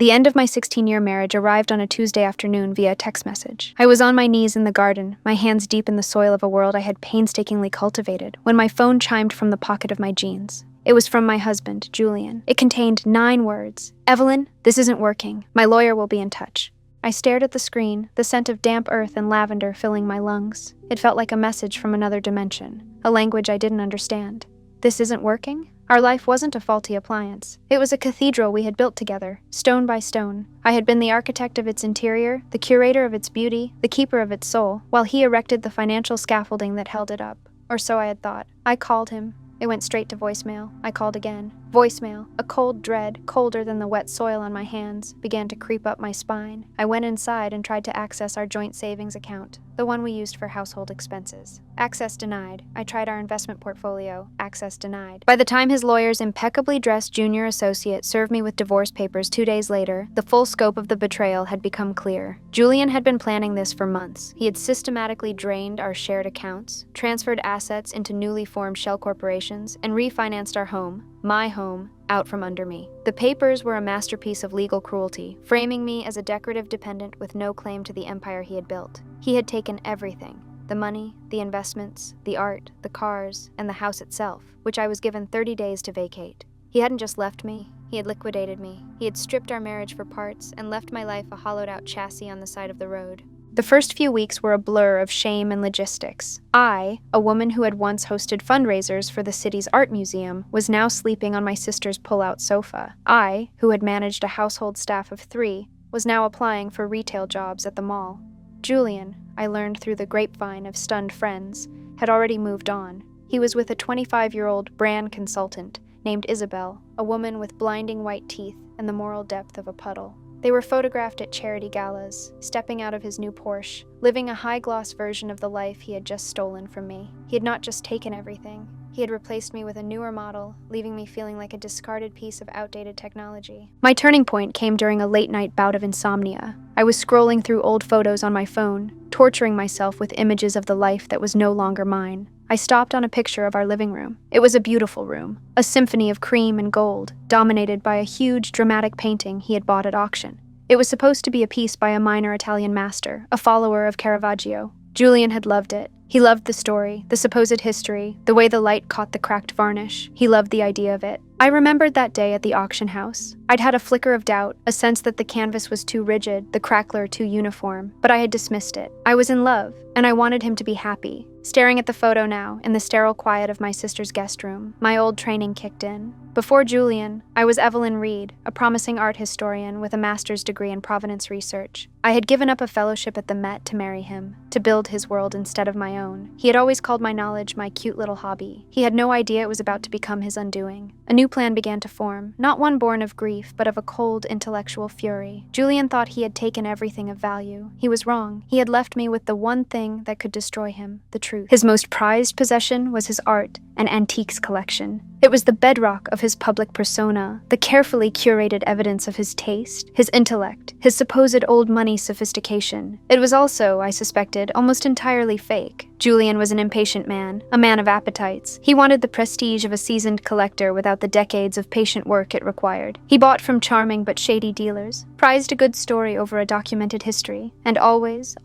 The end of my 16-year marriage arrived on a Tuesday afternoon via text message. I was on my knees in the garden, my hands deep in the soil of a world I had painstakingly cultivated, when my phone chimed from the pocket of my jeans. It was from my husband, Julian. It contained 9 words. "Evelyn, this isn't working. My lawyer will be in touch." I stared at the screen, the scent of damp earth and lavender filling my lungs. It felt like a message from another dimension, a language I didn't understand. This isn't working? Our life wasn't a faulty appliance. It was a cathedral we had built together, stone by stone. I had been the architect of its interior, the curator of its beauty, the keeper of its soul, while he erected the financial scaffolding that held it up. Or so I had thought. I called him. It went straight to voicemail. I called again. Voicemail. A cold dread, colder than the wet soil on my hands, began to creep up my spine. I went inside and tried to access our joint savings account, the one we used for household expenses. Access denied. I tried our investment portfolio. Access denied. By the time his lawyer's impeccably dressed junior associate served me with divorce papers 2 days later, the full scope of the betrayal had become clear. Julian had been planning this for months. He had systematically drained our shared accounts, transferred assets into newly formed shell corporations, and refinanced our home, my home, out from under me. The papers were a masterpiece of legal cruelty, framing me as a decorative dependent with no claim to the empire he had built. He had taken everything. The money, the investments, the art, the cars, and the house itself, which I was given 30 days to vacate. He hadn't just left me, he had liquidated me. He had stripped our marriage for parts and left my life a hollowed-out chassis on the side of the road. The first few weeks were a blur of shame and logistics. I, a woman who had once hosted fundraisers for the city's art museum, was now sleeping on my sister's pull-out sofa. I, who had managed a household staff of 3, was now applying for retail jobs at the mall. Julian, I learned through the grapevine of stunned friends, had already moved on. He was with a 25-year-old brand consultant named Isabel, a woman with blinding white teeth and the moral depth of a puddle. They were photographed at charity galas, stepping out of his new Porsche, living a high-gloss version of the life he had just stolen from me. He had not just taken everything. He had replaced me with a newer model, leaving me feeling like a discarded piece of outdated technology. My turning point came during a late-night bout of insomnia. I was scrolling through old photos on my phone, torturing myself with images of the life that was no longer mine. I stopped on a picture of our living room. It was a beautiful room, a symphony of cream and gold, dominated by a huge, dramatic painting he had bought at auction. It was supposed to be a piece by a minor Italian master, a follower of Caravaggio. Julian had loved it. He loved the story, the supposed history, the way the light caught the cracked varnish. He loved the idea of it. I remembered that day at the auction house. I'd had a flicker of doubt, a sense that the canvas was too rigid, the crackler too uniform, but I had dismissed it. I was in love, and I wanted him to be happy. Staring at the photo now, in the sterile quiet of my sister's guest room, my old training kicked in. Before Julian, I was Evelyn Reed, a promising art historian with a master's degree in Provenance research. I had given up a fellowship at the Met to marry him, to build his world instead of my own. He had always called my knowledge my cute little hobby. He had no idea it was about to become his undoing. A new plan began to form, not one born of grief, but of a cold, intellectual fury. Julian thought he had taken everything of value. He was wrong. He had left me with the one thing that could destroy him, the truth. His most prized possession was his art, an antiques collection. It was the bedrock of his public persona, the carefully curated evidence of his taste, his intellect, his supposed old money sophistication. It was also, I suspected, almost entirely fake. Julian was an impatient man, a man of appetites. He wanted the prestige of a seasoned collector without the decades of patient work it required. He bought from charming but shady dealers, prized a good story over a documented history, and always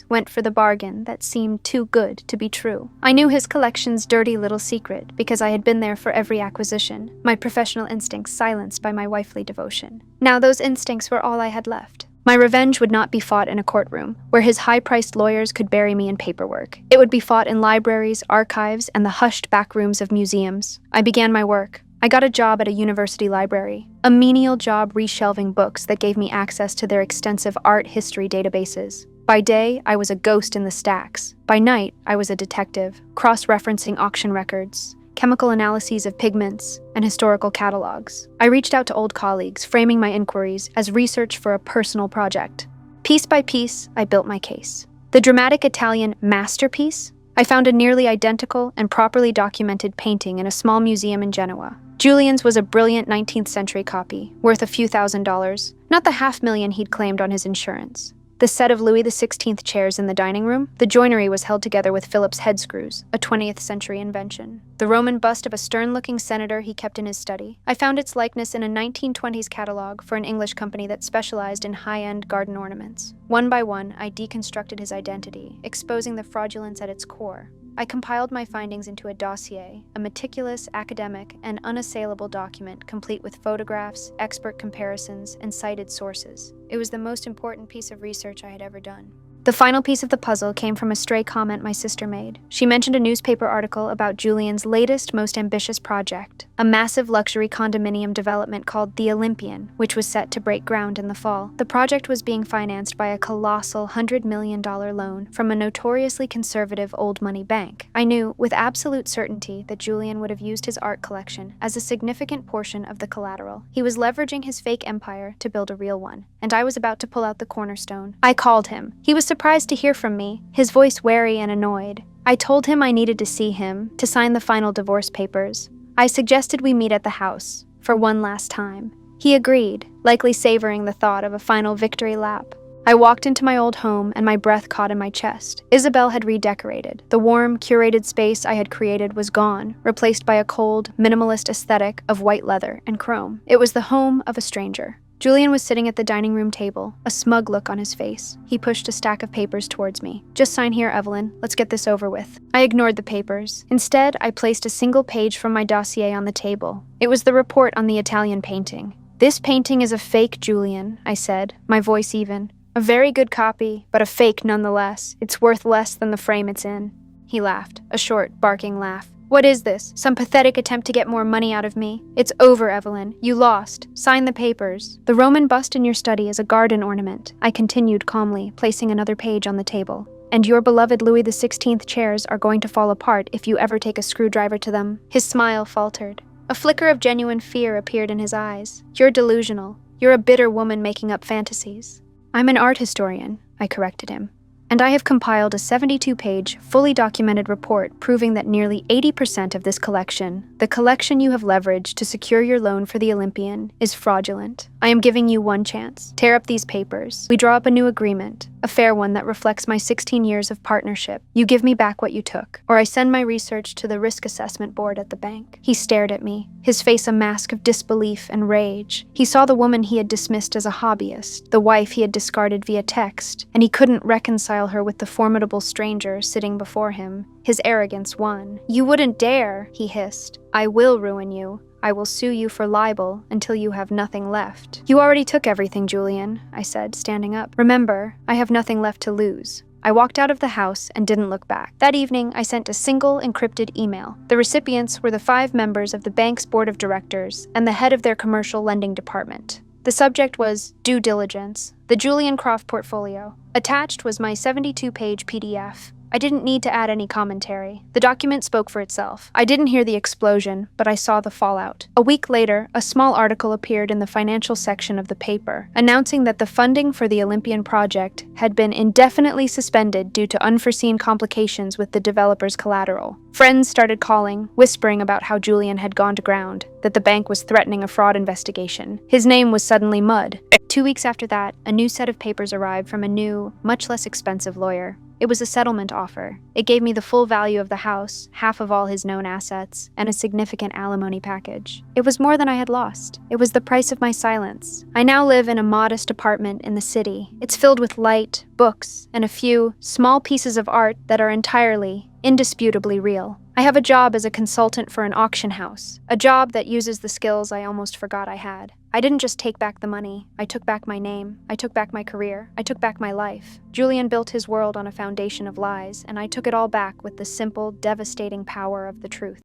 went for the bargain that seemed too good to be true. I knew his collection's dirty little secret because I had been there for every acquisition, my professional instincts silenced by my wifely devotion. Now those instincts were all I had left. My revenge would not be fought in a courtroom, where his high-priced lawyers could bury me in paperwork. It would be fought in libraries, archives, and the hushed back rooms of museums. I began my work. I got a job at a university library, a menial job reshelving books that gave me access to their extensive art history databases. By day, I was a ghost in the stacks. By night, I was a detective, cross-referencing auction records, chemical analyses of pigments, and historical catalogs. I reached out to old colleagues, framing my inquiries as research for a personal project. Piece by piece, I built my case. The dramatic Italian masterpiece? I found a nearly identical and properly documented painting in a small museum in Genoa. Julian's was a brilliant 19th century copy, worth a few $1,000s, not the $500,000 he'd claimed on his insurance. The set of Louis XVI chairs in the dining room, the joinery was held together with Phillips head screws, a 20th century invention. The Roman bust of a stern-looking senator he kept in his study. I found its likeness in a 1920s catalog for an English company that specialized in high-end garden ornaments. One by one, I deconstructed his identity, exposing the fraudulence at its core. I compiled my findings into a dossier, a meticulous, academic, and unassailable document complete with photographs, expert comparisons, and cited sources. It was the most important piece of research I had ever done. The final piece of the puzzle came from a stray comment my sister made. She mentioned a newspaper article about Julian's latest, most ambitious project, a massive luxury condominium development called the Olympian, which was set to break ground in the fall. The project was being financed by a colossal $100 million loan from a notoriously conservative old money bank. I knew, with absolute certainty, that Julian would have used his art collection as a significant portion of the collateral. He was leveraging his fake empire to build a real one, and I was about to pull out the cornerstone. I called him. He was surprised to hear from me, his voice wary and annoyed. I told him I needed to see him, to sign the final divorce papers. I suggested we meet at the house, for one last time. He agreed, likely savoring the thought of a final victory lap. I walked into my old home and my breath caught in my chest. Isabel had redecorated. The warm, curated space I had created was gone, replaced by a cold, minimalist aesthetic of white leather and chrome. It was the home of a stranger. Julian was sitting at the dining room table, a smug look on his face. He pushed a stack of papers towards me. "Just sign here, Evelyn. Let's get this over with." I ignored the papers. Instead, I placed a single page from my dossier on the table. It was the report on the Italian painting. "This painting is a fake, Julian," I said, my voice even. "A very good copy, but a fake nonetheless. It's worth less than the frame it's in." He laughed, a short, barking laugh. "What is this? Some pathetic attempt to get more money out of me? It's over, Evelyn. You lost. Sign the papers." "The Roman bust in your study is a garden ornament," I continued calmly, placing another page on the table. "And your beloved Louis XVI chairs are going to fall apart if you ever take a screwdriver to them." His smile faltered. A flicker of genuine fear appeared in his eyes. "You're delusional. You're a bitter woman making up fantasies." "I'm an art historian," I corrected him. "And I have compiled a 72-page, fully documented report proving that nearly 80% of this collection, the collection you have leveraged to secure your loan for the Olympian, is fraudulent. I am giving you one chance. Tear up these papers. We draw up a new agreement, a fair one that reflects my 16 years of partnership. You give me back what you took, or I send my research to the risk assessment board at the bank." He stared at me, his face a mask of disbelief and rage. He saw the woman he had dismissed as a hobbyist, the wife he had discarded via text, and he couldn't reconcile her with the formidable stranger sitting before him. His arrogance won. "You wouldn't dare," he hissed. "I will ruin you. I will sue you for libel until you have nothing left." "You already took everything, Julian," I said, standing up. "Remember, I have nothing left to lose." I walked out of the house and didn't look back. That evening, I sent a single encrypted email. The recipients were the 5 members of the bank's board of directors and the head of their commercial lending department. The subject was due diligence, the Julian Croft portfolio. Attached was my 72-page PDF. I didn't need to add any commentary. The document spoke for itself. I didn't hear the explosion, but I saw the fallout. A week later, a small article appeared in the financial section of the paper, announcing that the funding for the Olympian project had been indefinitely suspended due to unforeseen complications with the developer's collateral. Friends started calling, whispering about how Julian had gone to ground, that the bank was threatening a fraud investigation. His name was suddenly mud. 2 weeks after that, a new set of papers arrived from a new, much less expensive lawyer. It was a settlement offer. It gave me the full value of the house, half of all his known assets, and a significant alimony package. It was more than I had lost. It was the price of my silence. I now live in a modest apartment in the city. It's filled with light, books, and a few small pieces of art that are entirely, indisputably real. I have a job as a consultant for an auction house, a job that uses the skills I almost forgot I had. I didn't just take back the money. I took back my name. I took back my career. I took back my life. Julian built his world on a foundation of lies, and I took it all back with the simple, devastating power of the truth.